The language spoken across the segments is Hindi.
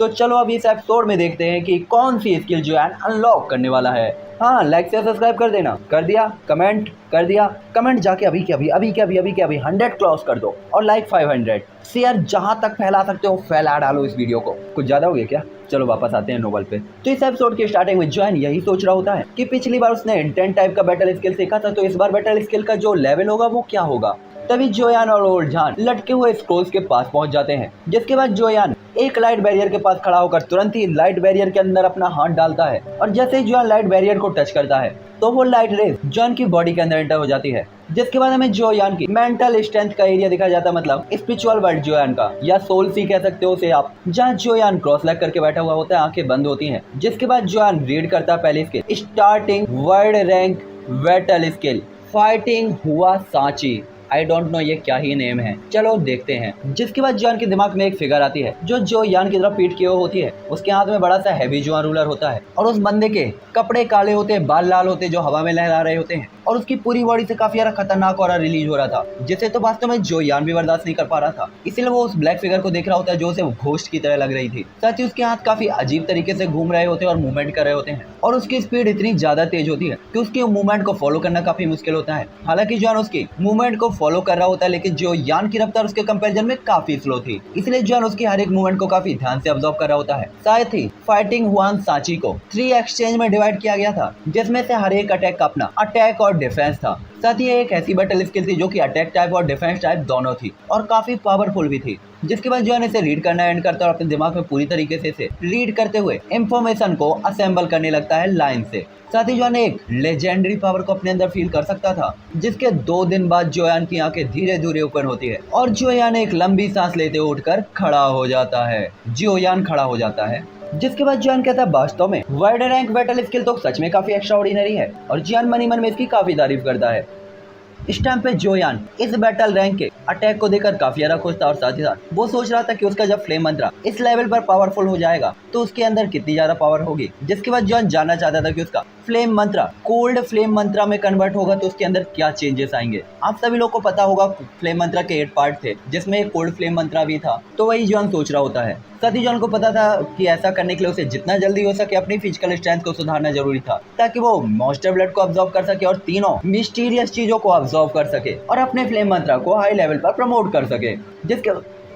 तो चलो अब इस एपिसोड में देखते हैं कि कौन सी स्किल जोयान अनलॉक करने वाला है। हाँ, लाइक से सब्सक्राइब कर देना। कर दिया? कमेंट कर दिया? कमेंट जाके अभी के अभी 100 क्रॉस कर दो और लाइक 500 शेयर जहां तक फैला सकते हो फैला डालो इस वीडियो को। कुछ ज्यादा हो गया क्या? चलो वापस आते हैं नोबल पे। तो इस एपिसोड की स्टार्टिंग में जोयान यही सोच रहा होता है कि पिछली बार उसने इंटेंट टाइप का बैटल स्किल सीखा था, तो इस बार बैटल स्किल का जो लेवल होगा वो क्या होगा। तभी जोयान और ओल्ड जान लटके हुए स्क्रोल्स के पास पहुंच जाते हैं, जिसके बाद जोयान एक लाइट बैरियर के पास खड़ा होकर तुरंत ही लाइट बैरियर के अंदर अपना हाथ डालता है और जैसे ही जोयान लाइट बैरियर को टच करता है तो वो लाइट रेज जोयान की बॉडी के अंदर एंटर हो जाती है। जिसके बाद हमें जोयान की मेंटल स्ट्रेंथ का एरिया दिखाया जाता है, मतलब स्पिरिचुअल वर्ल्ड जोयान का, या सोल सी कह सकते हो उसे आप, जहाँ जोयान क्रॉस लेग करके बैठा हुआ होता है, आंखें बंद होती हैं। जिसके बाद जोयान रीड करता है पहले skill, starting world rank battle skill fighting हुआ सांची। आई डोंट नो ये क्या ही नेम है, चलो देखते हैं। जिसके बाद जोयान के दिमाग में एक फिगर आती है जो जोयान की तरफ पीठ किए हुए होती है। उसके हाथ में बड़ा सा हैवी जोयान रूलर होता है और उस बंदे के कपड़े काले होते हैं, बाल लाल होते हैं जो हवा में लहरा रहे होते हैं और उसकी पूरी बॉडी से काफी ज्यादा खतरनाक और रिलीज हो रहा था, जिसे तो वास्तव में जोयान भी बर्दाश्त नहीं कर पा रहा था। इसलिए वो उस ब्लैक फिगर को देख रहा होता है जो उसे घोस्ट की तरह लग रही थी। साथ ही उसके हाथ काफी अजीब तरीके से घूम रहे होते हैं और मूवमेंट कर रहे होते हैं और उसकी स्पीड इतनी ज्यादा तेज होती है कि उसके मूवमेंट को फॉलो करना काफी मुश्किल होता है। हालांकि जोयान उसकी मूवमेंट को फॉलो कर रहा होता है, लेकिन जोयान की रफ्तार उसके कंपैरिजन में काफी स्लो थी, इसलिए जोयान उसकी हर एक मूवमेंट को काफी ध्यान से ऑब्जर्व कर रहा होता है। साथ ही फाइटिंग हुआन सांची को 3 एक्सचेंज में डिवाइड किया गया था, जिसमें से हर एक अटैक का अपना अटैक और डिफेंस था। साथ ही एक ऐसी बैटल स्किल थी जो कि अटैक टाइप और डिफेंस टाइप दोनों थी और काफी पावरफुल भी थी। जिसके बाद जोयान इसे रीड करना एंड करता है और अपने दिमाग में पूरी तरीके से इसे रीड करते हुए इंफॉर्मेशन को असेंबल करने लगता है लाइन से। साथ ही जोयान एक लेजेंडरी पावर को अपने अंदर फील कर सकता था, जिसके 2 दिन बाद जोयान की आंखें धीरे धीरे ओपन होती है और जोयान एक लंबी सांस लेते उठकर खड़ा हो जाता है। जोयान खड़ा हो जाता है। जिसके बाद जोयान कहता है वास्तव में वर्ल्ड रैंक बैटल स्किल तो सच में काफी एक्स्ट्राऑर्डिनरी है और जोयान मन ही मन में इसकी काफी तारीफ करता है। इस टाइम पे जोयान इस बैटल रैंक के अटैक को देखकर काफी ज्यादा खुश था और साथ ही साथ वो सोच रहा था कि उसका जब फ्लेम मंत्रा इस लेवल पर पावरफुल हो जाएगा तो उसके अंदर कितनी ज्यादा पावर होगी। जिसके बाद जोयान जानना चाहता था कि उसका फ्लेम मंत्रा कोल्ड फ्लेम मंत्रा में कन्वर्ट होगा तो उसके अंदर क्या चेंजेस आएंगे। आप सभी लोग को पता होगा फ्लेम मंत्रा के 8 पार्ट थे, जिसमें एक कोल्ड फ्लेम मंत्रा भी था, तो वही जोयान सोच रहा होता है। साथ ही जोयान को पता था कि ऐसा करने के लिए उसे जितना जल्दी हो सके अपनी फिजिकल स्ट्रेंथ को सुधारना जरूरी था, ताकि वो मॉन्स्टर ब्लड को ऑब्जर्व कर सके और तीनों मिस्टीरियस चीजों को ऑब्जर्व कर सके और अपने फ्लेम मंत्रा को हाई लेवल पर प्रमोट कर सके।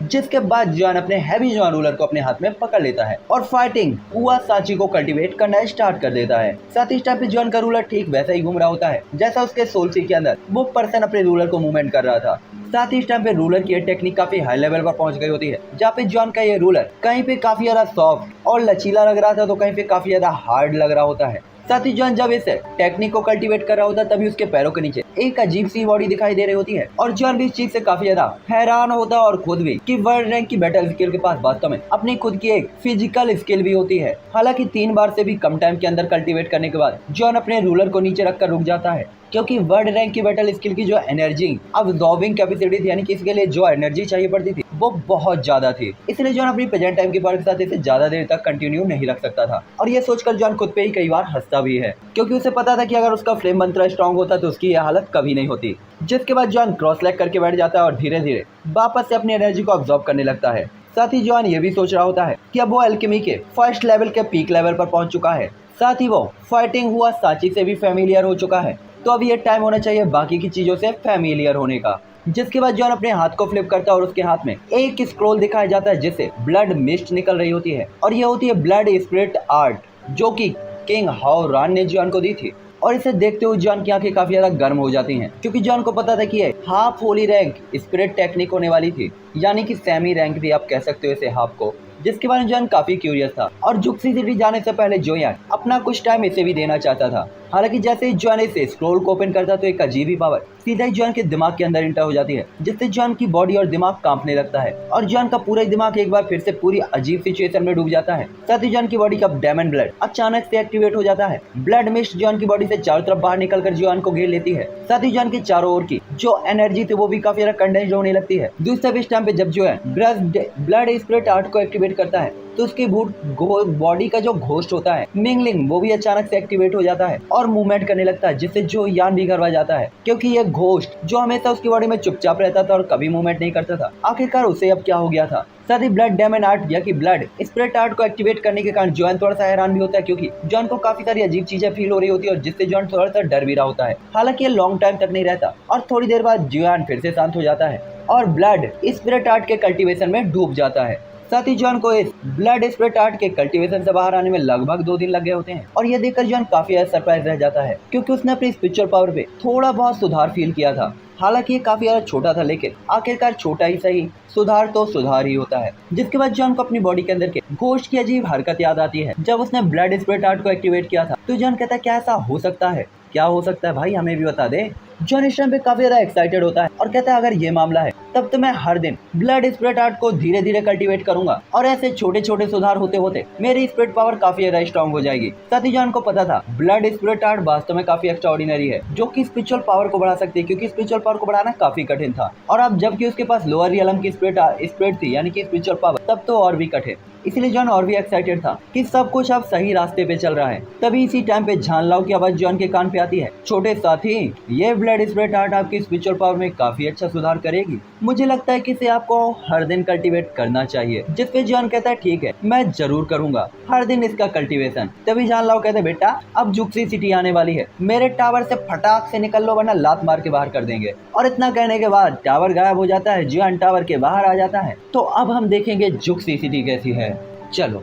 जिसके बाद जोयान अपने हैवी जोयान रूलर को अपने हाथ में पकड़ लेता है और फाइटिंग हुआ सांची को कल्टीवेट करना स्टार्ट कर देता है। साथ ही इस टाइम पे जोयान का रूलर ठीक वैसा ही घूम रहा होता है जैसा उसके सोल सी के अंदर वो पर्सन अपने रूलर को मूवमेंट कर रहा था। साथ ही इस टाइम पे रूलर की टेक्निक काफी हाई लेवल पर पहुंच गई होती है, जहाँ पे जोयान का ये रूलर कहीं पे काफी ज्यादा सॉफ्ट और लचीला लग रहा था तो कहीं पे काफी ज्यादा हार्ड लग रहा होता है। साथ ही जोयान जब इस टेक्निक को कल्टीवेट कर रहा होता है तभी उसके पैरों के नीचे एक अजीब सी बॉडी दिखाई दे रही होती है और जोयान भी इस चीज से काफी ज्यादा हैरान होता है और खुद भी कि वर्ल्ड रैंक की बैटल स्किल के पास वास्तव में अपनी खुद की एक फिजिकल स्किल भी होती है। हालांकि 3 बार से भी कम टाइम के अंदर कल्टीवेट करने के बाद जोयान अपने रूलर को नीचे रखकर रुक जाता है, क्योंकि वर्ल्ड रैंक की बैटल स्किल की जो एनर्जी अब्सॉर्बिंग कैपेसिटी थी, यानी कि इसके लिए जो एनर्जी चाहिए पड़ती थी वो बहुत ज्यादा थी। इसलिए जोयान अपनी प्रेजेंट टाइम की पावर के साथ इसे ज्यादा देर तक कंटिन्यू नहीं रख सकता था और ये सोचकर जोयान खुद पे ही कई बार हंसता भी है, क्योंकि उसे पता था कि अगर उसका फ्लेम मंत्र स्ट्रॉन्ग होता तो उसकी यह हालत कभी नहीं होती। जिसके बाद जोयान क्रॉस लेग करके बैठ जाता है और धीरे धीरे वापस से अपनी एनर्जी को ऑब्जॉर्व करने लगता है। साथ ही जोयान ये भी सोच रहा होता है कि अब वो एल्केमी के फर्स्ट लेवल के पीक लेवल पर पहुंच चुका है। साथ ही वो फाइटिंग हुआ सांची से भी फेमिलियर हो चुका है, तो अब ये टाइम होना चाहिए बाकी की चीजों से फेमिलियर होने का। जिसके बाद जोयान अपने हाथ को फ्लिप करता है और उसके हाथ में एक स्क्रोल दिखाया जाता है जिससे ब्लड मिस्ट निकल रही होती है और ये होती है ब्लड स्पिरिट आर्ट, जो कि किंग हाओरान ने जोयान को दी थी। और इसे देखते हुए जोयान की आंखें काफी ज्यादा गर्म हो जाती हैं, क्योंकि जोयान को पता था कि ये half Holi rank spirit technique होने वाली थी, यानी कि सेमी रैंक भी आप कह सकते हो इसे हाफ को। जिसके बारे में जोयान काफी क्यूरियस था और जुक्सी सिटी जाने से पहले जोयान अपना कुछ टाइम इसे भी देना चाहता था। हालांकि जैसे ही जोयान इसे स्क्रोल को ओपन करता तो एक अजीब ही पावर सीधा ही जोयान के दिमाग के अंदर इंटर हो जाती है, जिससे जोयान की बॉडी और दिमाग कांपने लगता है और जोयान का पूरा दिमाग एक बार फिर से पूरी अजीब सिचुएशन में डूब जाता है। साथ ही जोयान की बॉडी का डायमंड ब्लड अचानक से एक्टिवेट हो जाता है। ब्लड मिस्ट जोयान की बॉडी से चारों तरफ बाहर निकलकर जोयान को घेर लेती है। साथ ही जोयान के चारों ओर की जो एनर्जी थी वो भी काफी ज्यादा कंडेंस होने लगती है। दूसरे इस टाइम पे जब जो है ब्लड स्पिरिट आर्ट को एक्टिवेट करता है तो उसकी बॉडी का जो घोस्ट होता है मिंगलिंग वो भी अचानक से एक्टिवेट हो जाता है और मूवमेंट करने लगता है, जिससे जोयान भी घबरा जाता है, क्योंकि ये घोस्ट जो हमेशा उसकी बॉडी में चुपचाप रहता था और कभी मूवमेंट नहीं करता था, आखिरकार उसे अब क्या हो गया था। साथ ही ब्लड डेमन आर्ट या कि ब्लड स्प्रेट आर्ट को एक्टिवेट करने के कारण जॉन थोड़ा सा हैरान भी होता है, क्योंकि जॉन को काफी सारी अजीब चीजें फील हो रही होती है और जिससे जॉन थोड़ा सा डर भी रहा होता है। हालांकि ये लॉन्ग टाइम तक नहीं रहता और थोड़ी देर बाद जॉन फिर से शांत हो जाता है और ब्लड स्पिरिट आर्ट के कल्टीवेशन में डूब जाता है। साथ ही जॉन को इस ब्लड स्पिरिट आर्ट के कल्टीवेशन से बाहर आने में लगभग 2 दिन लग गए होते हैं और ये देखकर जॉन काफी ज्यादा सरप्राइज रह जाता है, क्योंकि उसने अपनी स्पिरिचुअल पावर पे थोड़ा बहुत सुधार फील किया था। हालांकि ये काफी ज्यादा छोटा था, लेकिन आखिरकार छोटा ही सही, सुधार तो सुधार ही होता है। जिसके बाद जॉन को अपनी बॉडी के अंदर के घोस्ट की अजीब हरकत याद आती है जब उसने ब्लड स्पिरिट आर्ट को एक्टिवेट किया था। तो जॉन कहता है क्या ऐसा हो सकता है, क्या हो सकता है भाई, हमें भी बता दे। जॉन इस टाइम पे काफी ज्यादा एक्साइटेड होता है और कहता है अगर ये मामला है तब तो मैं हर दिन ब्लड स्पिरिट आर्ट को धीरे धीरे कल्टीवेट करूंगा और ऐसे छोटे छोटे सुधार होते होते मेरी स्पिरिट पावर काफी ज्यादा स्ट्रांग हो जाएगी। साथ ही जॉन को पता था ब्लड स्पिरिट आर्ट वास्तव में काफी एक्स्ट्राऑर्डिनरी है, जो कि स्पिरिचुअल पावर को बढ़ा सकती है, क्योंकि स्पिरिचुअल पावर को बढ़ाना काफी कठिन था। और अब जबकि उसके पास लोअर रियलम की स्पिरिट थी यानी कि स्पिरिचुअल पावर, तब तो और भी कठिन। इसलिए जॉन और भी एक्साइटेड था कि सब कुछ अब सही रास्ते पे चल रहा है। तभी इसी टाइम पे झानलाओ की आवाज जॉन के कान पे आती है, छोटे साथी ये ब्लड स्पिरिट आर्ट आपकी स्पिरिचुअल पावर में काफी अच्छा सुधार करेगी, मुझे लगता है कि इसे आपको हर दिन कल्टीवेट करना चाहिए। जिस पे जॉन कहता है ठीक है मैं जरूर करूंगा हर दिन इसका कल्टीवेशन। तभी झानलाओ कहते हैं बेटा अब जुक्सी सिटी आने वाली है, मेरे टावर से फटाक से निकल लो वरना लात मार के बाहर कर देंगे। और इतना कहने के बाद टावर गायब हो जाता है, जॉन टावर के बाहर आ जाता है। तो अब हम देखेंगे जुक्सी सिटी कैसी है। चलो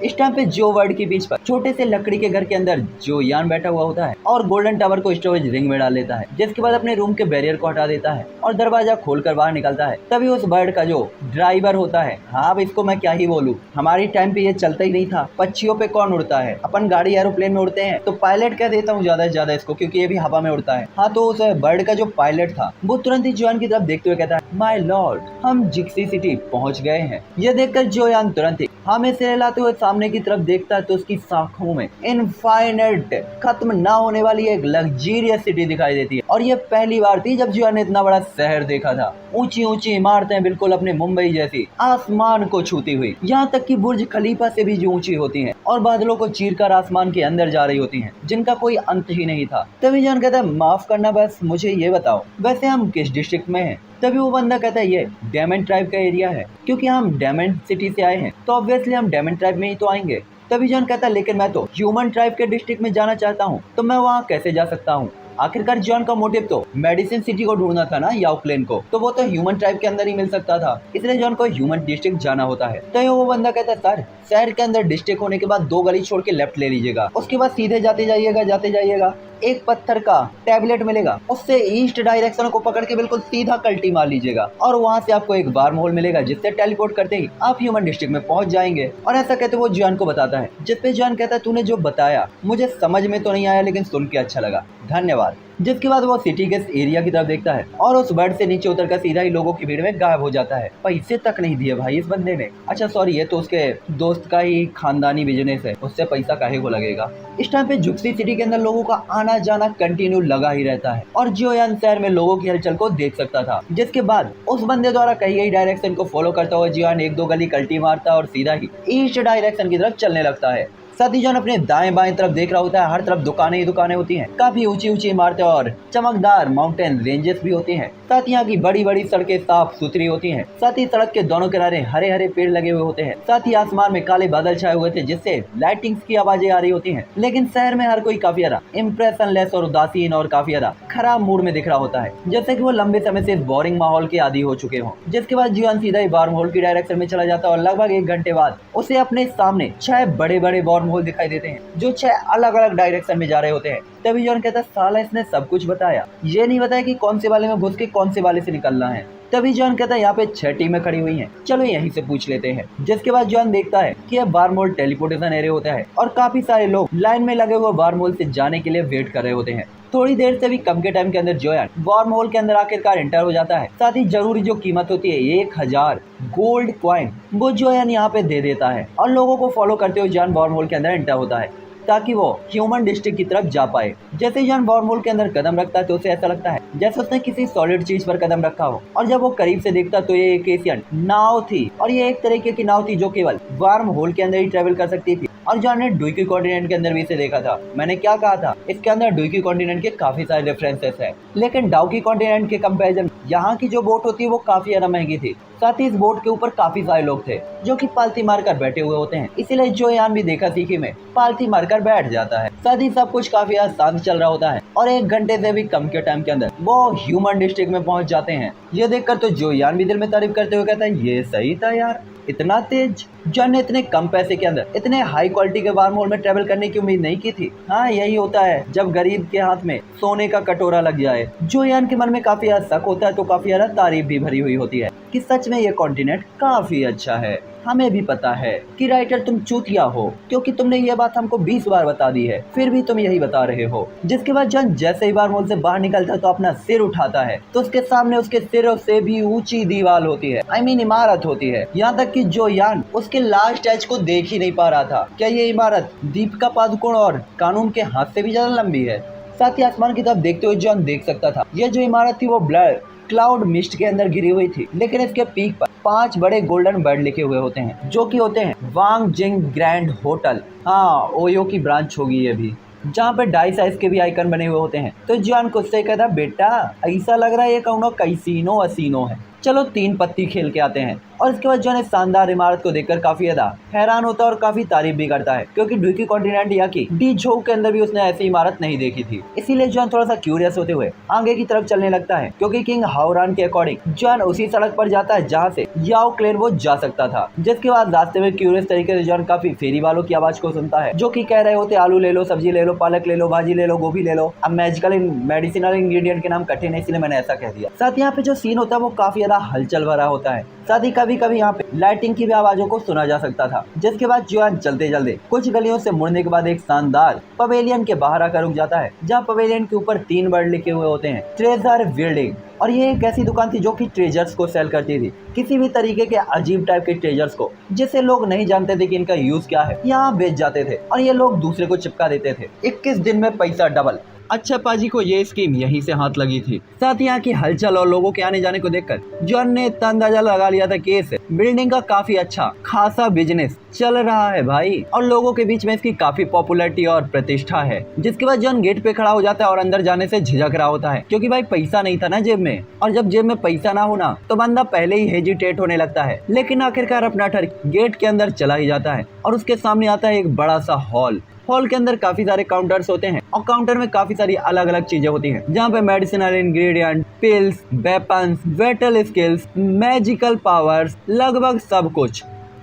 इस टाइम पे जो वर्ड के बीच पर छोटे से लकड़ी के घर के अंदर जो यान बैठा हुआ होता है और गोल्डन टावर को स्टोरेज रिंग में डाल लेता है, जिसके बाद अपने रूम के बैरियर को हटा देता है और दरवाजा खोलकर बाहर निकलता है। तभी उस बर्ड का जो ड्राइवर होता है, हाँ अब इसको मैं क्या ही बोलूं, हमारी टाइम पे ये चलता ही नहीं था, पक्षियों पे कौन उड़ता है, अपन गाड़ी एरोप्लेन में उड़ते हैं तो पायलट कह देता हूँ ज्यादा से ज्यादा इसको, क्योंकि ये भी हवा में उड़ता है। हाँ तो उस बर्ड का जो पायलट था वो तुरंत ही जॉन की तरफ देखते हुए कहता है माय लॉर्ड हम जिक्सी सिटी पहुंच गए हैं। ये देखकर जोयान तुरंत ही हमें से हिलाते हुए सामने की तरफ देखता है तो उसकी शाखाओं में इनफाइनाइट खत्म ना होने वाली एक लग्जरियस सिटी दिखाई देती है। और ये पहली बार थी जब जोयान ने इतना बड़ा शहर देखा था। ऊंची ऊंची इमारतें बिल्कुल अपने मुंबई जैसी आसमान को छूती हुई, यहाँ तक कि बुर्ज खलीफा से भी जो ऊंची होती हैं और बादलों को चीरकर आसमान के अंदर जा रही होती हैं, जिनका कोई अंत ही नहीं था। तभी जोयान कहता है माफ करना, बस मुझे ये बताओ वैसे हम किस डिस्ट्रिक्ट में हैं। तभी वो बंदा कहता है ये डेमन ट्राइब का एरिया है, क्योंकि हम डेमन सिटी से आए हैं तो ऑब्वियसली हम डेमन ट्राइब में ही तो आएंगे। तभी जॉन कहता है लेकिन मैं तो ह्यूमन ट्राइब के डिस्ट्रिक्ट में जाना चाहता हूँ, तो मैं वहाँ कैसे जा सकता हूँ। आखिरकार जॉन का मोटिव तो मेडिसिन सिटी को ढूंढना था ना, याओ प्लेन को, तो वो तो ह्यूमन ट्राइब के अंदर ही मिल सकता था, इसलिए जॉन को ह्यूमन डिस्ट्रिक्ट जाना होता है। तो वो बंदा कहता है सर शहर के अंदर डिस्ट्रिक्ट होने के बाद 2 गली छोड़ के लेफ्ट ले लीजिएगा, उसके बाद सीधे जाते जाइएगा एक पत्थर का टैबलेट मिलेगा, उससे ईस्ट डायरेक्शन को पकड़ के बिल्कुल सीधा कल्टी मार लीजिएगा और वहाँ से आपको एक वार्म होल मिलेगा, जिससे टेलीपोर्ट करते ही आप ह्यूमन डिस्ट्रिक्ट में पहुंच जाएंगे। और ऐसा कहते वो जॉन को बताता है, जिसपे जॉन कहता है तूने जो बताया मुझे समझ में तो नहीं आया, लेकिन सुन के अच्छा लगा, धन्यवाद। जिसके बाद वो सिटी के एरिया की तरफ देखता है और उस बर्ड से नीचे उतरकर सीधा ही लोगों की भीड़ में गायब हो जाता है। पैसे तक नहीं दिए भाई इस बंदे ने। अच्छा सॉरी, ये तो उसके दोस्त का ही खानदानी बिजनेस है, उससे पैसा काहे को लगेगा। इस टाइम पे जुक्सी सिटी के अंदर लोगों का आना जाना कंटिन्यू लगा ही रहता है और जोयान शहर में लोगों की हलचल को देख सकता था। जिसके बाद उस बंदे द्वारा कही गई डायरेक्शन को फॉलो करता हुआ जोयान 1-2 गली कल्टी मारता है और सीधा ही ईस्ट डायरेक्शन की तरफ चलने लगता है। साथ ही जॉन अपने दाएं बाएं तरफ देख रहा होता है, हर तरफ दुकानें ही दुकानें होती हैं, काफी ऊंची ऊंची इमारतें और चमकदार माउंटेन रेंजेस भी होती हैं। साथ ही यहाँ की बड़ी बड़ी सड़कें साफ सुथरी होती हैं। साथ ही सड़क के दोनों किनारे हरे हरे पेड़ लगे हुए होते हैं। साथ ही आसमान में काले बादल छाए हुए थे, जिससे लाइटिंग्स की आवाजें आ रही होती हैं। लेकिन शहर में हर कोई काफी ज्यादा इम्प्रेशनलेस और उदासीन और काफी ज्यादा खराब मूड में दिख रहा होता है, जैसे कि वो लंबे समय से इस बोरिंग माहौल के आदी हो चुके हों। जिसके बाद जॉन सीधा ही वार्म होल की डायरेक्शन में चला जाता है और लगभग 1 घंटे बाद उसे अपने सामने 6 बड़े बड़े वार्म होल दिखाई देते हैं, जो 6 अलग अलग डायरेक्शन में जा रहे होते हैं। तभी जॉन कहता है साला इसने सब कुछ बताया, ये नहीं बताया कि कौन से वाले में घुस के कौन से वाले से निकलना है। तभी जॉन कहता है यहाँ पे 6 टीमें खड़ी हुई हैं, चलो यहीं से पूछ लेते हैं। जिसके बाद जॉन देखता है कि यह वार्म होल टेलीपोर्टेशन एरिया होता है और काफी सारे लोग लाइन में लगे हुए वार्म होल से जाने के लिए वेट कर रहे होते हैं। थोड़ी देर से भी कम के टाइम के अंदर जॉन वार्म होल के अंदर आखिरकार एंटर हो जाता है। साथ ही जरूरी जो कीमत होती है 1000 गोल्ड कॉइन वो जॉन यहाँ पे दे देता है और लोगों को फॉलो करते हुए जॉन वार्म होल के अंदर एंटर होता है ताकि वो ह्यूमन डिस्ट्रिक्ट की तरफ जा पाए। जैसे जॉन वार्म होल के अंदर कदम रखता है तो उसे ऐसा लगता है जैसे उसने किसी सॉलिड चीज पर कदम रखा हो, और जब वो करीब से देखता तो ये एक एशियन नाव थी और ये एक तरीके की नाव थी जो केवल वार्म होल के अंदर ही ट्रेवल कर सकती थी और जॉन ने डुइकी कॉन्टिनेंट के अंदर भी इसे देखा था। मैंने क्या कहा था, इसके अंदर डुइकी कॉन्टिनेंट के काफी सारे रेफरेंसेस है, लेकिन डाउकी कॉन्टिनेंट के कंपैरिजन यहाँ की जो बोट होती है वो काफी ज्यादा महंगी थी। साथ ही इस बोट के ऊपर काफी सारे लोग थे जो कि पालती मारकर बैठे हुए होते हैं, इसीलिए जोयान भी देखा सीखी में पालती मारकर बैठ जाता है। साथ ही सब कुछ काफी शांत चल रहा होता है और 1 घंटे से भी कम के टाइम के अंदर वो ह्यूमन डिस्ट्रिक्ट में पहुंच जाते हैं। ये देखकर तो जोयान भी दिल में तारीफ करते हुए कहता है, ये सही था यार, इतना तेज। जॉन ने इतने कम पैसे के अंदर इतने हाई क्वालिटी के वार्महोल में ट्रेवल करने की उम्मीद नहीं की थी। हाँ, यही होता है जब गरीब के हाथ में सोने का कटोरा लग जाए। जोयान के मन में काफी ज्यादा शक होता है तो काफी ज्यादा तारीफ भी भरी हुई होती है कि सच में ये कॉन्टिनेंट काफी अच्छा है। हमें भी पता है कि राइटर तुम चूतिया हो क्योंकि तुमने ये बात हमको 20 बार बता दी है, फिर भी तुम यही बता रहे हो। जिसके बाद जॉन जैसे ही वार्महोल से बाहर निकलता है तो अपना सिर उठाता है तो उसके सामने उसके सिरों से भी ऊंची दीवार होती है, इमारत होती है। यहाँ तक कि जोयान उसके लास्ट एज को देख ही नहीं पा रहा था। क्या ये इमारत दीपिका पादुकोण और कानून के हाथ से भी ज्यादा लंबी है? साथ ही आसमान की तरफ देखते हुए जॉन देख सकता था ये जो इमारत थी वो ब्लर क्लाउड मिस्ट के अंदर गिरी हुई थी, लेकिन इसके पीक पर 5 बड़े गोल्डन बर्ड लिखे हुए होते हैं जो कि होते हैं वांग जिंग ग्रैंड होटल। हाँ, ओयो की ब्रांच होगी ये भी, जहाँ पे डाई साइज के भी आइकन बने हुए होते हैं। तो जॉन खुद से कहता, बेटा ऐसा लग रहा है ये कौनो कैसीनो असीनो है, चलो 3 पत्ती खेल के आते हैं। और इसके बाद जॉन इस शानदार इमारत को देखकर काफी ज्यादा हैरान होता है और काफी तारीफ भी करता है क्योंकि डुइकी कॉन्टिनेंट या की डी झोउ के अंदर भी उसने ऐसी इमारत नहीं देखी थी। इसीलिए जॉन थोड़ा सा क्यूरियस होते हुए आगे की तरफ चलने लगता है क्योंकि किंग हाओरान के अकॉर्डिंग जॉन उसी सड़क पर जाता है जहाँ से याओ क्लेरवो जा सकता था। जिसके बाद रास्ते में क्यूरियस तरीके से जॉन काफी फेरी वालों की आवाज को सुनता है जो कि कह रहे होते आलू ले लो, सब्जी ले लो, पालक ले लो, भाजी ले लो, गोभी ले लो। अब मैजिकल मेडिसिनल इंग्रेडिएंट के नाम कठिन है इसलिए मैंने ऐसा कह दिया। साथ ही यहाँ पे जो सीन होता है वो काफी ज्यादा हलचल भरा होता है। साथ ही कभी कभी यहाँ पे लाइटिंग की भी आवाजों को सुना जा सकता था। जिसके बाद जॉन चलते चलते कुछ गलियों से मुड़ने के बाद एक शानदार पवेलियन के बाहर आकर रुक जाता है जहाँ पवेलियन के ऊपर 3 वर्ड लिखे हुए होते हैं, ट्रेजर बिल्डिंग। और ये एक ऐसी दुकान थी जो कि ट्रेजर्स को सेल करती थी, किसी भी तरीके के अजीब टाइप के ट्रेजर्स को जिसे लोग नहीं जानते थे कि इनका यूज क्या है, यहाँ बेच जाते थे और ये लोग दूसरे को चिपका देते थे। 21 दिन में पैसा डबल। अच्छा पाजी को ये स्कीम यहीं से हाथ लगी थी। साथ ही यहाँ की हलचल और लोगों के आने जाने को देखकर जॉन ने इतना अंदाजा लगा लिया था कि इस बिल्डिंग का काफी अच्छा खासा बिजनेस चल रहा है भाई और लोगों के बीच में इसकी काफी पॉपुलैरिटी और प्रतिष्ठा है। जिसके बाद जॉन गेट पे खड़ा हो जाता है और अंदर जाने से झिझक रहा होता है क्योंकि भाई पैसा नहीं था ना जेब में, और जब जेब में पैसा ना होना तो बंदा पहले ही हेजिटेट होने लगता है। लेकिन आखिरकार अपना ठर गेट के अंदर चला ही जाता है और उसके सामने आता है एक बड़ा सा हॉल के अंदर काफी सारे काउंटर्स होते हैं और काउंटर में काफी सारी अलग अलग चीजें होती हैं जहाँ पे medicinal ingredient, pills, weapons, battle skills, magical powers, लगभग सब कुछ।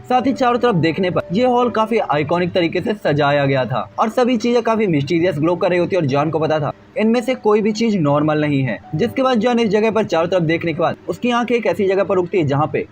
साथ ही चारों तरफ देखने पर यह हॉल काफी आइकॉनिक तरीके से सजाया गया था और सभी चीजें काफी मिस्टीरियस ग्लो कर रही होती है और जॉन को पता था इनमें से कोई भी चीज नॉर्मल नहीं है। जिसके बाद जॉन इस जगह पर चारों तरफ देखने के बाद उसकी आंखें एक ऐसी जगह पर रुकती है जहाँ पे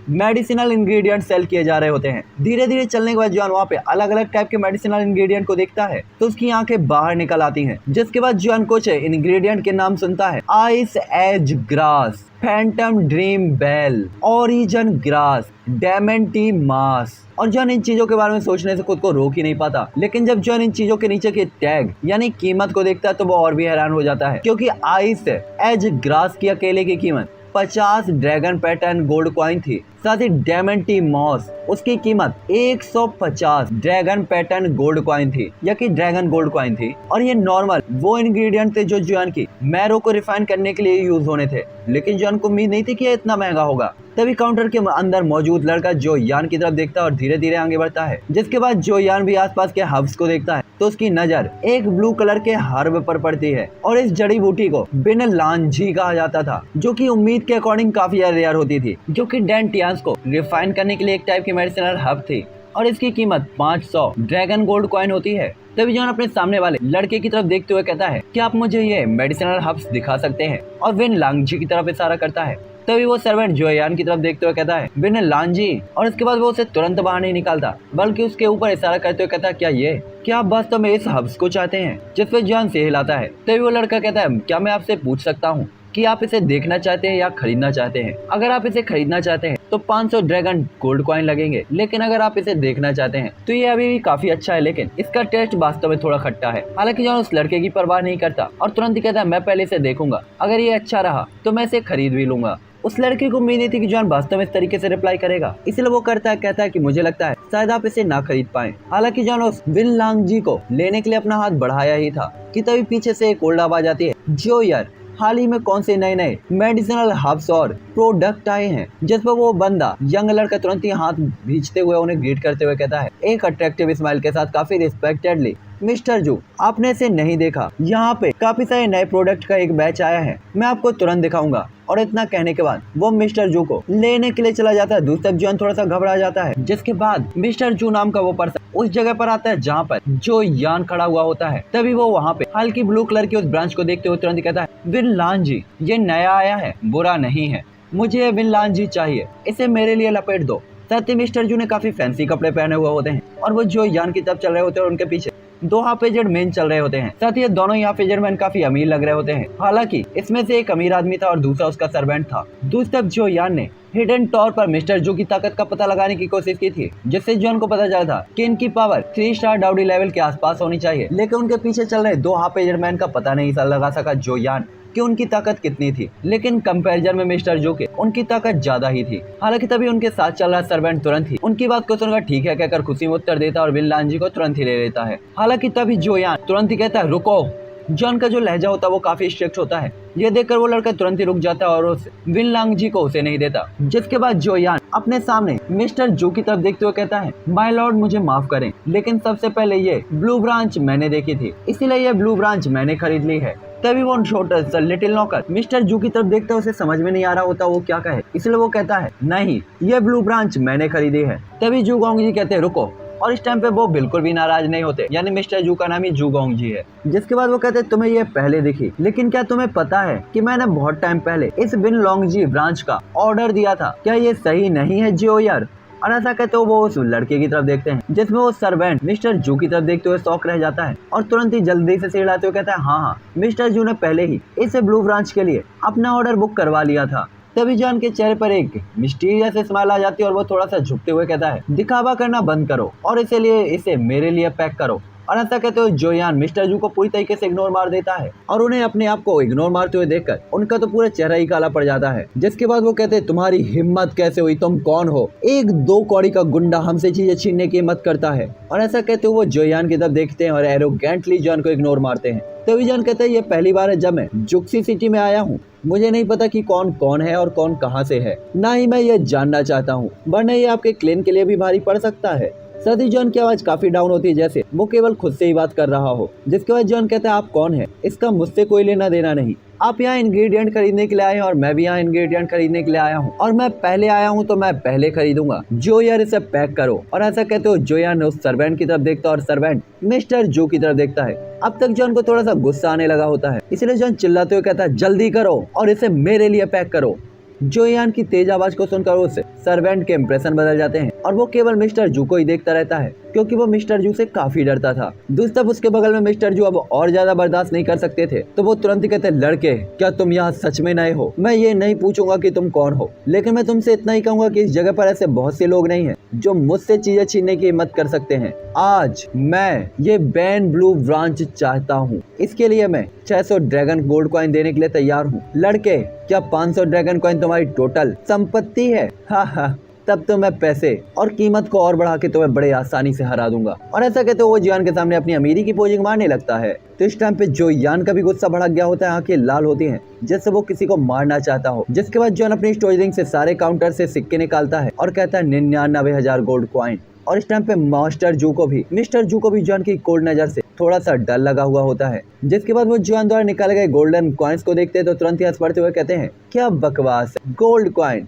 मेडिसिनल इंग्रेडिएंट सेल किए जा रहे होते हैं। धीरे धीरे चलने के बाद जॉन वहाँ पे अलग अलग टाइप के मेडिसिनल इंग्रेडिएंट को देखता है तो उसकी आंखें बाहर निकल आती हैं। जिसके बाद जॉन कुछ इंग्रेडिएंट के नाम सुनता है, ice age grass, phantom dream bell, origin grass, डेमेंटी मास। और जॉन इन चीजों के बारे में सोचने से खुद को रोक ही नहीं पाता। लेकिन जब जॉन इन चीजों के नीचे के टैग यानी कीमत को देखता है तो वो और भी हैरान हो जाता है क्योंकि आइस एज ग्रास की अकेले की कीमत 50 ड्रैगन पैटर्न गोल्ड कॉइन थी। साथ ही डेमेंटी मॉस उसकी कीमत 150 ड्रैगन पैटर्न गोल्ड कॉइन थी या कि ड्रैगन गोल्ड कॉइन थी। और ये नॉर्मल वो इंग्रेडिएंट थे जो जॉन की मैरो को रिफाइन करने के लिए यूज होने थे, लेकिन जॉन को उम्मीद नहीं थी कि ये इतना महंगा होगा। तभी काउंटर के अंदर मौजूद लड़का जो यान की तरफ देखता है और धीरे धीरे आगे बढ़ता है। जिसके बाद जो यान भी आसपास के हब्स को देखता है तो उसकी नजर एक ब्लू कलर के हर्ब पर पड़ती है और इस जड़ी बूटी को बिन लांजी कहा जाता था जो कि उम्मीद के अकॉर्डिंग काफी रेयर होती थी, जो कि डेंटियांस को रिफाइन करने के लिए एक टाइप की मेडिसिनल हर्ब थी और इसकी कीमत 500 ड्रैगन गोल्ड कॉइन होती है। तभी जॉन अपने सामने वाले लड़के की तरफ देखते हुए कहता है, क्या आप मुझे ये मेडिसिनल हर्ब्स दिखा सकते हैं? और विन लांजी की तरफ इशारा करता है। तभी वो सर्वेंट जोयान की तरफ देखते हुए कहता है, विन लांजी। और उसके बाद वो उसे तुरंत बाहर नहीं निकालता बल्कि उसके ऊपर इशारा करते हुए कहता है, क्या आप वास्तव में इस हब्स को चाहते हैं? जिस पे जॉन से हिलाता है। तभी वो लड़का कहता है, क्या मैं आपसे पूछ सकता हूँ कि आप इसे देखना चाहते हैं या खरीदना चाहते हैं? अगर आप इसे खरीदना चाहते हैं तो 500 ड्रैगन गोल्ड कॉइन लगेंगे, लेकिन अगर आप इसे देखना चाहते हैं तो ये अभी भी काफी अच्छा है, लेकिन इसका टेस्ट वास्तव में थोड़ा खट्टा है। हालांकि जॉन उस लड़के की परवाह नहीं करता और तुरंत ही कहता है, मैं पहले इसे देखूंगा, अगर ये अच्छा रहा तो मैं इसे खरीद भी लूंगा। उस लड़के को उम्मीद नहीं थी कि जॉन वास्तव में इस तरीके से रिप्लाई करेगा, इसलिए वो कहता है कि मुझे लगता है शायद आप इसे ना खरीद पाए। हालांकि जॉन उस विन लांग जी को लेने के लिए अपना हाथ बढ़ाया ही था कि तभी पीछे से एक ओल्ड आवाज आती है, जो यार हाल ही में कौन से नए मेडिसिनल हर्ब्स और प्रोडक्ट आए हैं, जिस पर वो बंदा यंग लड़का तुरंत ही हाथ भींचते हुए उन्हें ग्रीट करते हुए कहता है एक अट्रैक्टिव स्माइल के साथ काफी रिस्पेक्टेडली, मिस्टर जू आपने इसे नहीं देखा, यहाँ पे काफी सारे नए प्रोडक्ट का एक बैच आया है, मैं आपको तुरंत दिखाऊंगा। और इतना कहने के बाद वो मिस्टर जू को लेने के लिए चला जाता है। दूसरी तरफ जॉन थोड़ा सा घबरा जाता है, जिसके बाद मिस्टर जू नाम का वो पर्सन उस जगह पर आता है जहाँ पर जो यान खड़ा हुआ होता है। तभी वो वहाँ पे हल्की ब्लू कलर की उस ब्रांच को देखते हुए तुरंत ही कहता है, विन लान जी ये नया आया है, बुरा नहीं है, मुझे विन लान जी चाहिए, इसे मेरे लिए लपेट दो। साथ ही मिस्टर जू ने काफी फैंसी कपड़े पहने हुए होते हैं और वो जो यान की तरफ चल रहे होते हैं और उनके पीछे दो हाफेजर मैन चल रहे होते हैं। साथ ही ये दोनों ही हाफेजर मैन काफी अमीर लग रहे होते हैं। हालांकि इसमें से एक अमीर आदमी था और दूसरा उसका सर्वेंट था। दूसरी तरफ जो यान ने हिडन तौर पर मिस्टर जू की ताकत का पता लगाने की कोशिश की थी, जिससे जॉन को पता चला था कि इनकी पावर 3 स्टार डाउडी लेवल के आसपास होनी चाहिए। लेकिन उनके पीछे चल रहे दो हाफेजर मैन का पता नहीं लगा सका जो यान कि उनकी ताकत कितनी थी, लेकिन कंपैरिजन में मिस्टर जू के उनकी ताकत ज्यादा ही थी। हालांकि तभी उनके साथ चल रहा सर्वेंट तुरंत ही उनकी बात को सुनकर ठीक है कहकर खुशी में उत्तर देता और विन लान जी को तुरंत ही ले लेता है। हालांकि तभी जो यान तुरंत ही कहता है रुको। जॉन का जो लहजा होता है वो काफी स्ट्रिक्ट होता है। ये देखकर वो लड़का तुरंत ही रुक जाता है और उस विन लांग जी को उसे नहीं देता। जिसके बाद जो यान अपने सामने मिस्टर जू की तरफ देखते हुए कहता है, माय लॉर्ड मुझे माफ करें, लेकिन सबसे पहले ये ब्लू ब्रांच मैंने देखी थी, इसीलिए ये ब्लू ब्रांच मैंने खरीद ली है। तभी वो छोटा सा लिटिल नौकर मिस्टर जू की तरफ देखता है, उसे समझ में नहीं आ रहा होता वो क्या कहे, इसलिए वो कहता है नहीं ये ब्लू ब्रांच मैंने खरीदी है। तभी जू गोंग जी कहते हैं रुको, और इस टाइम पे वो बिल्कुल भी नाराज नहीं होते, यानी मिस्टर जू का नाम ही जू गोंग जी है। जिसके बाद वो कहते हैं तुम्हें ये पहले दिखी, लेकिन क्या तुम्हें पता है कि मैंने बहुत टाइम पहले इस विन लॉन्ग जी ब्रांच का ऑर्डर दिया था, क्या ये सही नहीं है जियो यार? और ऐसा कहते हो वो उस लड़के की तरफ देखते हैं, जिसमें वो सर्वेंट मिस्टर जू की तरफ देखते हुए शॉक रह जाता है और तुरंत ही जल्दी से सिर हिलाते हुए कहता है हाँ मिस्टर जू ने पहले ही इस ब्लू ब्रांच के लिए अपना ऑर्डर बुक करवा लिया था। तभी जॉन के चेहरे पर एक मिस्टीरियस स्माइल आ जाती है और वो थोड़ा सा झुकते हुए कहता है दिखावा करना बंद करो और इसे मेरे लिए पैक करो। और ऐसा कहते हुए जोयान मिस्टर जू को पूरी तरीके से इग्नोर मार देता है और उन्हें अपने आप को इग्नोर मारते हुए देखकर उनका तो पूरा चेहरा ही काला पड़ जाता है। जिसके बाद वो कहते हैं तुम्हारी हिम्मत कैसे हुई, तुम कौन हो? एक 2 कौड़ी का गुंडा हमसे चीजें छीनने की हिम्मत करता है। और ऐसा कहते हुए वो जोयान की तरफ देखते हैं और एरोगेंटली जॉन को इग्नोर मारते हैं। तभी जॉन कहते हैं ये पहली बार है जब मैं जुक्सी सिटी में आया हूँ, मुझे नहीं पता कि कौन कौन है और कौन कहाँ से है, ना ही मैं ये जानना चाहता हूँ, वरना ये आपके क्लेन के लिए भी भारी पड़ सकता है। साथ ही जॉन की आवाज काफी डाउन होती है, जैसे वो केवल खुद से ही बात कर रहा हो। जिसके बाद जॉन कहता है आप कौन है, इसका मुझसे कोई लेना देना नहीं। आप यहाँ इंग्रेडिएंट खरीदने के लिए आए हैं और मैं भी यहाँ इंग्रेडिएंट खरीदने के लिए आया हूँ, और मैं पहले आया हूँ तो मैं पहले खरीदूंगा। जो यार इसे पैक करो। और ऐसा कहते हो जो यार ने उस सर्वेंट की तरफ देखता है और सर्वेंट मिस्टर जू की तरफ देखता है। अब तक जॉन को थोड़ा सा गुस्सा आने लगा होता है, इसलिए जॉन चिल्लाते हुए कहता है जल्दी करो और इसे मेरे लिए पैक करो। जोयान की तेज आवाज को सुनकर उस सर्वेंट के इंप्रेशन बदल जाते हैं और वो केवल मिस्टर जू को ही देखता रहता है, क्योंकि वो मिस्टर जू से काफी डरता था। दूसरी तरफ उसके बगल में मिस्टर जू अब और ज्यादा बर्दाश्त नहीं कर सकते थे, तो वो तुरंत ही कहते लड़के क्या तुम यहाँ सच में नए हो? मैं ये नहीं पूछूंगा कि तुम कौन हो, लेकिन मैं तुमसे इतना ही कहूंगा कि इस जगह पर ऐसे बहुत से लोग नहीं है जो मुझसे चीजें छीनने की हिम्मत कर सकते हैं। आज मैं ये बैन ब्लू ब्रांच चाहता हूँ, इसके लिए मैं 600 ड्रैगन गोल्ड कॉइन देने के लिए तैयार हूँ। लड़के क्या 500 ड्रैगन कॉइन तुम्हारी टोटल संपत्ति है? हाँ, तब तो मैं पैसे और कीमत को और बढ़ा के तुम्हें बड़े आसानी से हरा दूंगा। और ऐसा कहते वो जियान के सामने अपनी अमीरी की पोजिंग मारने लगता है। तो इस टाइम पे जोयान का भी गुस्सा भड़क गया होता है, आंखें लाल होती हैं जैसे वो किसी को मारना चाहता हो। जिसके बाद जॉन अपनी स्टोरेज से सारे काउंटर से सिक्के निकालता है और कहता है 99,000 गोल्ड कॉइन। और इस टाइम पे मिस्टर जू को भी जॉन की कोल्ड नजर से थोड़ा सा डर लगा हुआ होता है। जिसके बाद वो जॉन द्वारा निकाले गए गोल्डन कॉइन्स को देखते हैं तो तुरंत ही हंस पड़ते हुए कहते हैं क्या बकवास है, गोल्ड कॉइन।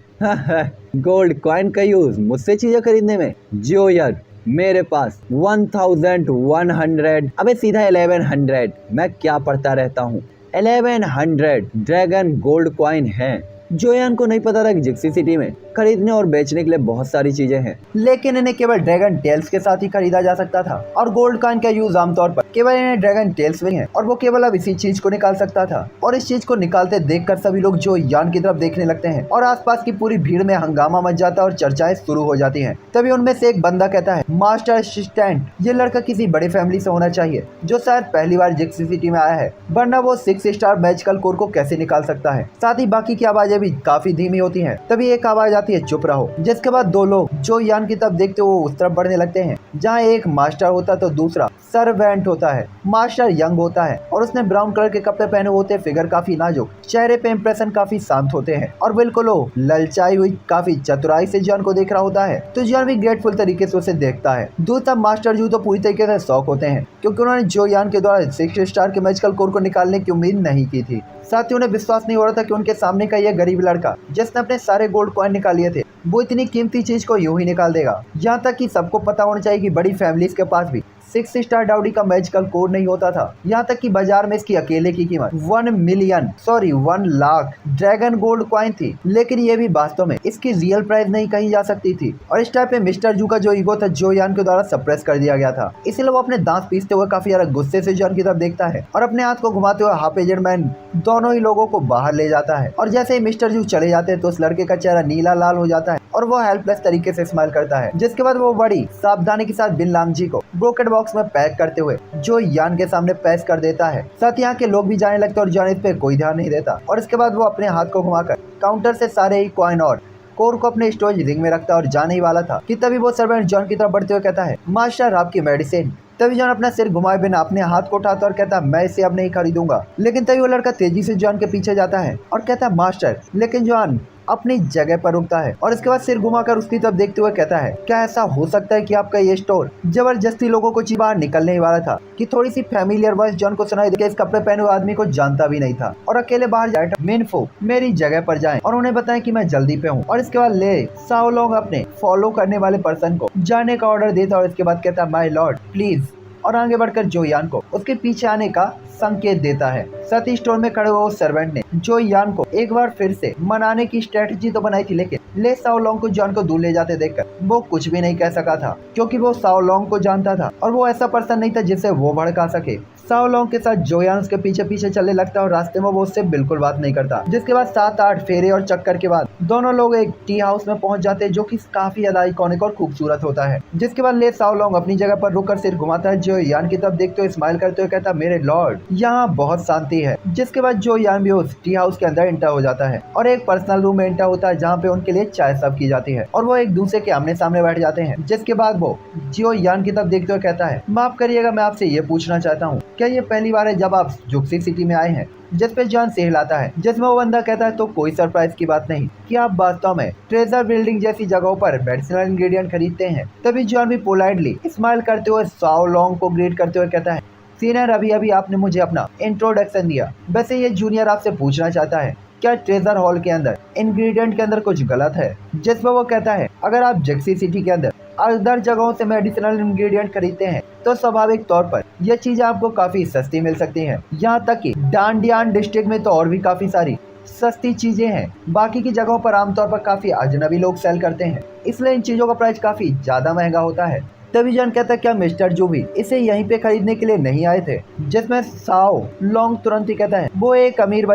गोल्ड कॉइन का यूज मुझसे चीजें खरीदने में? जो यार मेरे पास 1100 अबे सीधा 1100, मैं क्या पढ़ता रहता हूँ, 1100 ड्रैगन गोल्ड कॉइन है। जोयान को नहीं पता था कि जिक्सी सिटी में खरीदने और बेचने के लिए बहुत सारी चीजें हैं, लेकिन इन्हें केवल ड्रैगन टेल्स के साथ ही खरीदा जा सकता था। और गोल्ड कॉइन का यूज आमतौर पर केवल इन्हें ड्रैगन टेल्स में है, और वो केवल अब इसी चीज को निकाल सकता था। और इस चीज को निकालते देखकर सभी लोग जोयान की तरफ देखने लगते हैं और आसपास की पूरी भीड़ में हंगामा मच जाता है और चर्चाएं शुरू हो जाती है। तभी उनमें से एक बंदा कहता है मास्टर असिस्टेंट, ये लड़का किसी बड़ी फैमिली से होना चाहिए जो शायद पहली बार जिक्सी सिटी में आया है, वरना वो 6 स्टार मैजिकल कोर को कैसे निकाल सकता है। साथ ही बाकी की आवाजें भी भी काफी धीमी होती है। तभी एक आवाज आती है, चुप रहो। जिसके बाद दो लोग जो यान की तरफ देखते वो उस तरफ बढ़ने लगते हैं जहाँ एक मास्टर होता तो दूसरा सर्वेंट होता है। मास्टर यंग होता है और उसने ब्राउन कलर के कपड़े पहने होते, फिगर काफी नाजुक, चेहरे पे इंप्रेशन काफी शांत होते हैं और बिल्कुल वो ललचाई हुई काफी चतुराई से जॉन को देख रहा होता है। तो जॉन भी ग्रेटफुल तरीके से उसे देखता है। दूसरा मास्टर जू तो पूरी तरीके से शॉक होते हैं क्योंकि उन्होंने जो यान के द्वारा 6 स्टार के मैजिकल कोर को निकालने की उम्मीद नहीं की थी। साथ ही उन्हें विश्वास नहीं हो रहा था कि उनके सामने का यह गरीब लड़का जिसने अपने सारे गोल्ड कॉइन निकाल लिए थे वो इतनी कीमती चीज को यूं ही निकाल देगा। यहाँ तक कि सबको पता होना चाहिए कि बड़ी फैमिलीज के पास भी 6 स्टार डाउडी का मैजिकल कोड नहीं होता था। यहाँ तक कि बाजार में इसकी अकेले की कीमत 1 लाख ड्रैगन गोल्ड कॉइन थी, लेकिन ये भी वास्तव में इसकी रियल प्राइस नहीं कही जा सकती थी। और इस टाइप पे मिस्टर जू का जो ईगो था जो यान के द्वारा सप्रेस कर दिया गया था, इसलिए वो अपने दांत पीसते हुए काफी ज्यादा गुस्से से जॉन की तरफ देखता है और अपने हाथ को घुमाते हुए हाफ एजेड मैन दोनों ही लोगों को बाहर ले जाता है। और जैसे ही मिस्टर जू चले जाते हैं तो उस लड़के का चेहरा नीला लाल हो जाता है और वो हेल्पलेस तरीके से स्माइल करता है। जिसके बाद वो बड़ी सावधानी के साथ बिन लांग जी को ब्रोकेट बॉक्स में पैक करते हुए जो यान के सामने पेश कर देता है। साथ यहाँ के लोग भी जाने लगते और जॉन इस पे कोई ध्यान नहीं देता। और इसके बाद वो अपने हाथ को घुमाकर काउंटर से सारे ही कॉइन और कोर को अपने स्टोरेज रिंग में रखता है और जाने ही वाला था कि तभी वो सर्वेंट जॉन की तरफ बढ़ते हुए कहता है, मास्टर आपकी मेडिसिन। तभी जॉन अपना सिर घुमाए बिना अपने हाथ को उठाता और कहता है, मैं इसे अब नहीं खरीदूंगा। लेकिन तभी वो लड़का तेजी से जॉन के पीछे जाता है और कहता है, मास्टर। लेकिन जॉन अपनी जगह पर रुकता है और इसके बाद सिर घुमाकर उसकी तरफ देखते हुए कहता है, क्या ऐसा हो सकता है कि आपका ये स्टोर जबरदस्ती लोगों को बाहर निकलने ही वाला था? कि थोड़ी सी फैमिलियर वॉइस जॉन को सुनाई दे, इस कपड़े पहने हुए आदमी को जानता भी नहीं था और अकेले बाहर जाए मिनफो मेरी जगह पर जाएं और उन्हें बताएं कि मैं जल्दी पे हूँ। और इसके बाद ले साओलोंग अपने फॉलो करने वाले पर्सन को जाने का ऑर्डर देता और इसके बाद कहता, माय लॉर्ड प्लीज, और आगे बढ़कर जो यान को उसके पीछे आने का संकेत देता है। सती स्टोर में खड़े हुए सर्वेंट ने जो यान को एक बार फिर से मनाने की स्ट्रेटजी तो बनाई थी, लेकिन ले साओलोंग को जॉन को दूर ले जाते देखकर वो कुछ भी नहीं कह सका था क्योंकि वो साओलोंग को जानता था और वो ऐसा पर्सन नहीं था जिसे वो भड़का सके। साओलोंग के साथ जोयान उसके पीछे पीछे चलने लगता है और रास्ते में वो उससे बिल्कुल बात नहीं करता। जिसके बाद 7-8 फेरे और चक्कर के बाद दोनों लोग एक टी हाउस में पहुंच जाते हैं जो कि काफी ज्यादा आइकॉनिक और खूबसूरत होता है। जिसके बाद ले साओलोंग अपनी जगह पर रुककर सिर घुमाता है, जो यान की तरफ देखते हुए स्माइल करते हुए कहता, मेरे लॉर्ड यहाँ बहुत शांति है। जिसके बाद जो यान भी उस टी हाउस के अंदर एंटर हो जाता है और एक पर्सनल रूम में एंटर होता है जहाँ पे उनके लिए चाय सर्व की जाती है और वो एक दूसरे के आमने सामने बैठ जाते हैं। जिसके बाद वो जियो यान की तरफ देखते हुए कहता है, माफ करिएगा, मैं आपसे ये पूछना चाहता हूँ, क्या ये पहली बार है जब आप जुक्सी सिटी में आए हैं? जिस पे जॉन से हिलाता है, जिसमें वो बंदा कहता है, तो कोई सरप्राइज की बात नहीं कि आप वास्तव में ट्रेजर बिल्डिंग जैसी जगहों पर मेडिसिनल इंग्रेडिएंट खरीदते हैं। तभी जॉन भी पोलाइटली स्माइल करते हुए साओलोंग को ग्रीट करते हुए कहता है, सीनियर, अभी आपने मुझे अपना इंट्रोडक्शन दिया, वैसे ये जूनियर आपसे पूछना चाहता है, क्या ट्रेजर हॉल के अंदर इंग्रेडिएंट के अंदर कुछ गलत है? जिसमें वो कहता है, अगर आप जक्सी सिटी के अंदर अदर जगहों से मेडिसिनल इंग्रेडिएंट खरीदते हैं तो स्वाभाविक तौर पर यह चीजें आपको काफी सस्ती मिल सकती हैं। यहाँ तक कि डांडियान डिस्ट्रिक्ट में तो और भी काफी सारी सस्ती चीजें हैं। बाकी की जगहों पर आमतौर पर काफी अजनबी लोग सेल करते हैं, इसलिए इन चीजों का प्राइस काफी ज्यादा महंगा होता है। तभी जॉन कहता है, क्या मिस्टर जू भी इसे यहीं पे खरीदने के लिए नहीं आए थे? जिसमें साओ लोंग तुरंत ही कहता है, वो एक अमीर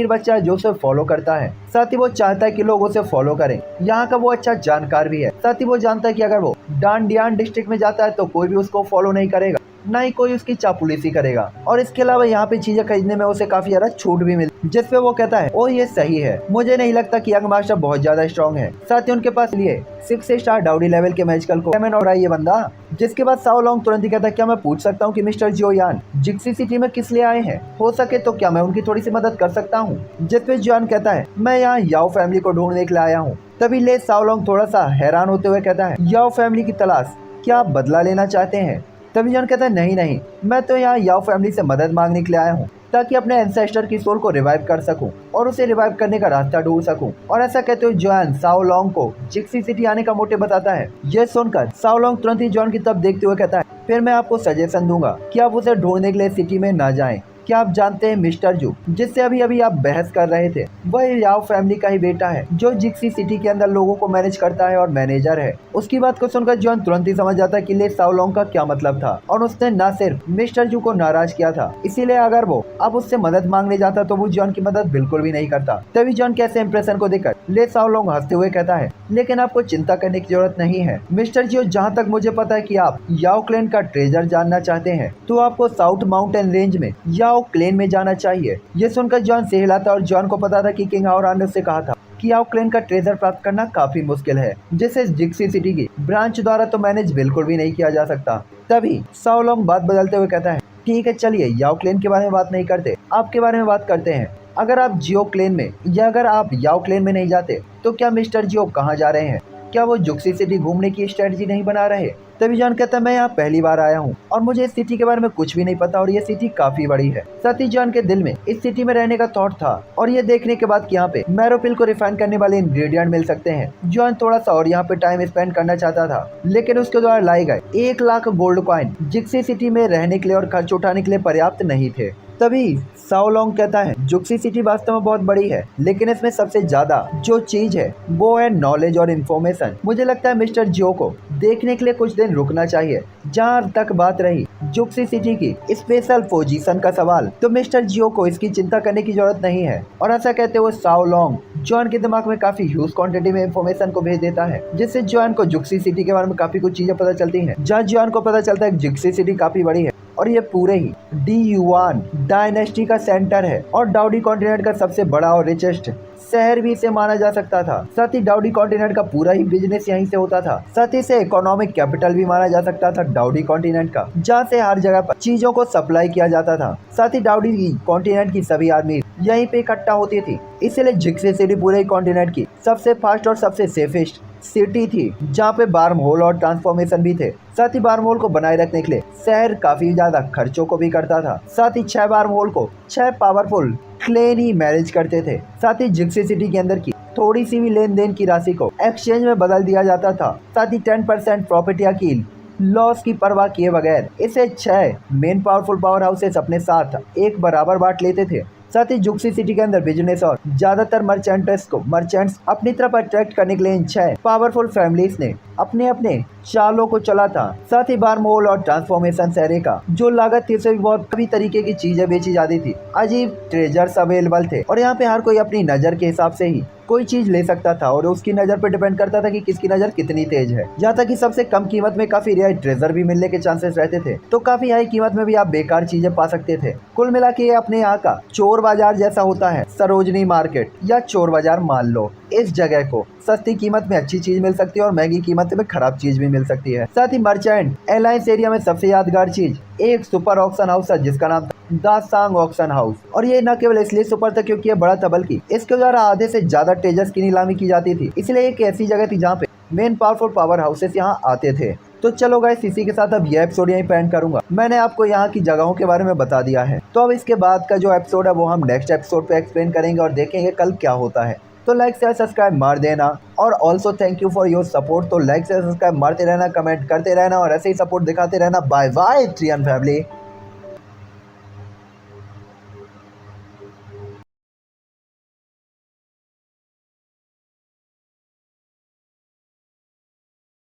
बच्चा है जो उसे फॉलो करता है। साथ ही वो चाहता है कि लोग उसे फॉलो करें। यहाँ का वो अच्छा जानकार भी है। साथ ही वो जानता है कि अगर वो डांडियान डिस्ट्रिक्ट में जाता है तो कोई भी उसको फॉलो नहीं करेगा, ना ही कोई उसकी चापुलिसी करेगा। और इसके अलावा यहाँ पे चीजें खरीदने में उसे काफी ज्यादा छूट भी मिलती, जिसपे वो कहता है, ओ ये सही है, मुझे नहीं लगता कि यंग मास्टर बहुत ज्यादा स्ट्रॉन्ग है। साथ ही उनके पास लिए 6 स्टार डाउडी लेवल के मैजिकल को और ये बंदा। जिसके बाद साओलोंग तुरंत ही कहता है, क्या मैं पूछ सकता हूँ कि मिस्टर जियोयान जिक्सी सिटी में किस लिए आए हैं? हो सके तो क्या मैं उनकी थोड़ी सी मदद कर सकता हूँ? जिसपे जियोयान कहता है, मैं यहाँ याओ फैमिली को ढूंढने के लिए आया हूँ। तभी ले साओलोंग थोड़ा सा हैरान होते हुए कहता है, याओ फैमिली की तलाश, क्या आप बदला लेना चाहते हैं? तभी जॉन कहता है, नहीं, मैं तो यहाँ याओ फैमिली से मदद मांगने के लिए आया हूँ ताकि अपने एंसेस्टर की सोल को रिवाइव कर सकूं और उसे रिवाइव करने का रास्ता ढूंढ सकूं। और ऐसा कहते हुए जॉन साओलोंग को जिक्सी सिटी आने का मोटिव बताता है। यह सुनकर साओलोंग तुरंत ही जॉन की तरफ देखते हुए कहता है, फिर मैं आपको सजेशन दूंगा कि आप उसे ढूंढने के लिए सिटी में ना जाएं। क्या आप जानते हैं मिस्टर जू जिससे अभी आप बहस कर रहे थे, वह याओ फैमिली का ही बेटा है जो जिक्सी सिटी के अंदर लोगों को मैनेज करता है और मैनेजर है। उसकी बात को सुनकर जॉन तुरंत ही समझ जाता है कि ले साओलोंग का क्या मतलब था और उसने न सिर्फ मिस्टर जू को नाराज किया था, इसीलिए अगर वो अब उससे मदद मांगने जाता तो वो जॉन की मदद बिल्कुल भी नहीं करता। तभी जॉन के ऐसे इंप्रेशन को देखकर ले साओलोंग हंसते हुए कहता है, लेकिन आपको चिंता करने की जरूरत नहीं है मिस्टर जू, जहाँ तक मुझे पता है कि आप याओ क्लैन का ट्रेजर जानना चाहते हैं तो आपको साउथ माउंटेन रेंज में याओ क्लेन में जाना चाहिए। ये सुनकर जॉन से हिलाता और जॉन को पता था कि किंग हावरान ने उससे कहा था कि याओ क्लैन का ट्रेजर प्राप्त करना काफी मुश्किल है, जिसे जिक्सी सिटी की ब्रांच द्वारा तो मैनेज बिल्कुल भी नहीं किया जा सकता। तभी साओलोंग बात बदलते हुए कहता है, ठीक है चलिए याओ क्लैन के बारे में बात नहीं करते, आपके बारे में बात करते हैं। अगर आप जियो क्लैन में या अगर आप याओ क्लैन में नहीं जाते तो क्या मिस्टर जियो कहाँ जा रहे हैं? क्या वो जुक्सी सिटी घूमने की स्ट्रेटजी नहीं बना रहे? तभी जॉन कहता है, मैं यहाँ पहली बार आया हूँ और मुझे इस सिटी के बारे में कुछ भी नहीं पता और ये सिटी काफी बड़ी है। साथ ही जॉन के दिल में इस सिटी में रहने का थॉट था और ये देखने के बाद कि यहाँ पे मैरोपिल को रिफाइन करने वाले इंग्रेडिएंट मिल सकते हैं, जॉन थोड़ा सा और यहाँ पे टाइम स्पेंड करना चाहता था। लेकिन उसके द्वारा लाए गए 1 लाख गोल्ड कॉइन जिक्सी सिटी में रहने के लिए और खर्च उठाने के लिए पर्याप्त नहीं थे। तभी साओलोंग कहता है, जुक्सी सिटी वास्तव में बहुत बड़ी है, लेकिन इसमें सबसे ज्यादा जो चीज है वो है नॉलेज और इन्फॉर्मेशन। मुझे लगता है मिस्टर जियो को देखने के लिए कुछ दिन रुकना चाहिए। जहाँ तक बात रही जुक्सी सिटी की स्पेशल पोजीशन का सवाल, तो मिस्टर जियो को इसकी चिंता करने की जरूरत नहीं है। और ऐसा कहते हुए साओलोंग जॉन के दिमाग में काफी ह्यूज क्वांटिटी में इन्फॉर्मेशन को भेज देता है, जिससे जॉन को जुक्सी सिटी के बारे में काफी कुछ चीजें पता चलती हैं। जहाँ जॉन को पता चलता है जुक्सी सिटी काफी बड़ी है और ये पूरे ही डी युआन डायनेस्टी का सेंटर है और डाउडी कॉन्टिनेंट का सबसे बड़ा और रिचेस्ट शहर भी इसे माना जा सकता था। साथ ही डाउडी कॉन्टिनेंट का पूरा ही बिजनेस यहीं से होता था। साथ ही इसे इकोनॉमिक कैपिटल भी माना जा सकता था डाउडी कॉन्टिनेंट का, जहाँ से हर जगह पर चीजों को सप्लाई किया जाता था। साथ ही डाउडी कॉन्टिनेंट की सभी आर्मी यहीं पे इकट्ठा होती थी, इसलिए जिक्सी सिटी पूरे कॉन्टिनेंट की सबसे फास्ट और सबसे सेफेस्ट सिटी थी, जहाँ पे वार्म होल और ट्रांसफॉर्मेशन भी थे। साथ ही वार्म होल को बनाए रखने के लिए शहर काफी ज्यादा खर्चों को भी करता था। साथ ही 6 वार्म होल को 6 पावरफुल क्लेन ही मैनेज करते थे। साथ ही जिक्सी सिटी के अंदर की थोड़ी सी भी लेन देन की राशि को एक्सचेंज में बदल दिया जाता था। साथ ही 10% प्रॉफिट या की लॉस की परवाह किए बगैर इसे 6 मेन पावरफुल पावर हाउसेस अपने साथ एक बराबर बांट लेते थे। साथ ही जुक्सी सिटी के अंदर बिजनेस और ज्यादातर मर्चेंट्स अपनी तरफ अट्रैक्ट करने के लिए इन 6 पावरफुल फैमिलीज ने अपने अपने चालों को चला था। साथ ही वार्म होल और ट्रांसफॉर्मेशन शहर का जो लागत थी उसे भी बहुत सभी तरीके की चीजें बेची जाती थी। अजीब ट्रेजर्स अवेलेबल थे और यहाँ पे हर कोई अपनी नजर के हिसाब से ही कोई चीज ले सकता था और उसकी नजर पे डिपेंड करता था कि किसकी नजर कितनी तेज है। यहाँ तक कि सबसे कम कीमत में काफी रेयर ट्रेजर भी मिलने के चांसेस रहते थे, तो काफी हाई कीमत में भी आप बेकार चीजें पा सकते थे। कुल मिला के ये अपने यहाँ का चोर बाजार जैसा होता है। सरोजनी मार्केट या चोर बाजार मान लो, इस जगह को सस्ती कीमत में अच्छी चीज मिल सकती है और महंगी कीमत में खराब चीज भी मिल सकती है। साथ ही मर्चेंट अलायंस एरिया में सबसे यादगार चीज एक सुपर ऑक्शन हाउस है जिसका नाम था दासांग ऑक्शन हाउस। और ये न केवल इसलिए सुपर था क्योंकि ये बड़ा था, बल्कि इसके द्वारा आधे से ज्यादा ट्रेजर्स की नीलामी की जाती थी। इसलिए एक ऐसी जगह थी जहाँ पे मेन पावरफुल पावर हाउसेस यहाँ आते थे। तो चलो गाइस, इसी के साथ अब ये एपिसोड यहीं पे एंड करूंगा। मैंने आपको यहाँ की जगहों के बारे में बता दिया है, तो अब इसके बाद का जो एपिसोड है वो हम नेक्स्ट एपिसोड पे एक्सप्लेन करेंगे और देखेंगे कल क्या होता है। तो लाइक शेयर सब्सक्राइब मार देना और also thank you for your support. तो लाइक शेयर सब्सक्राइब मारते रहना, कमेंट करते रहना और ऐसे ही सपोर्ट दिखाते रहना। बाय बाय ट्रियन फैमिली।